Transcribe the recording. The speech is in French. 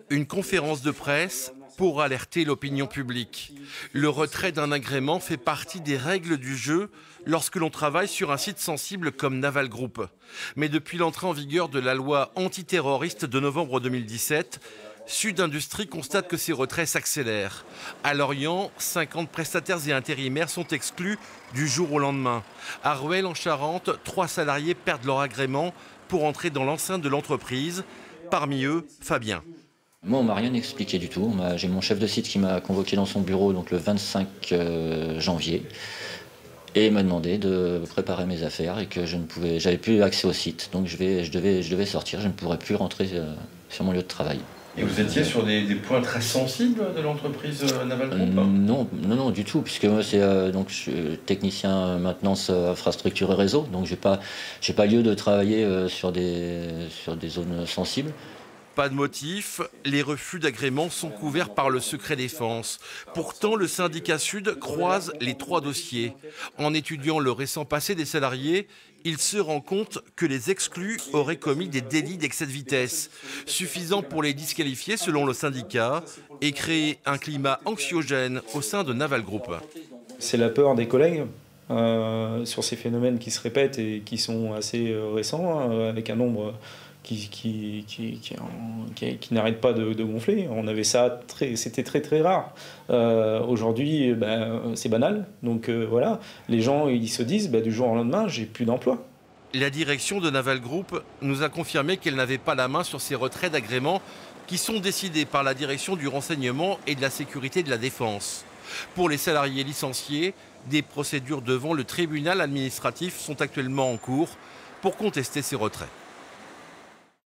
Une conférence de presse pour alerter l'opinion publique. Le retrait d'un agrément fait partie des règles du jeu lorsque l'on travaille sur un site sensible comme Naval Group. Mais depuis l'entrée en vigueur de la loi antiterroriste de novembre 2017, Sud Industrie constate que ces retraits s'accélèrent. À Lorient, 50 prestataires et intérimaires sont exclus du jour au lendemain. À Rueil en Charente, 3 salariés perdent leur agrément pour entrer dans l'enceinte de l'entreprise. Parmi eux, Fabien. Moi, on m'a rien expliqué du tout. J'ai mon chef de site qui m'a convoqué dans son bureau donc le 25 janvier et m'a demandé de préparer mes affaires et que j'avais plus accès au site. Donc je devais sortir, je ne pourrais plus rentrer sur mon lieu de travail. Et vous étiez sur des points très sensibles de l'entreprise Naval Group? Non, du tout, puisque moi je suis technicien maintenance infrastructure et réseau, donc j'ai pas lieu de travailler sur des zones sensibles. Pas de motif, les refus d'agrément sont couverts par le secret défense. Pourtant, le syndicat Sud croise les 3 dossiers. En étudiant le récent passé des salariés, il se rend compte que les exclus auraient commis des délits d'excès de vitesse, suffisant pour les disqualifier selon le syndicat et créer un climat anxiogène au sein de Naval Group. C'est la peur des collègues sur ces phénomènes qui se répètent et qui sont assez récents, avec un nombre qui n'arrête pas de gonfler. On avait ça, c'était très rare. Aujourd'hui, c'est banal. Donc voilà, les gens ils se disent du jour au lendemain, j'ai plus d'emploi. La direction de Naval Group nous a confirmé qu'elle n'avait pas la main sur ces retraits d'agrément qui sont décidés par la direction du renseignement et de la sécurité de la défense. Pour les salariés licenciés, des procédures devant le tribunal administratif sont actuellement en cours pour contester ces retraits.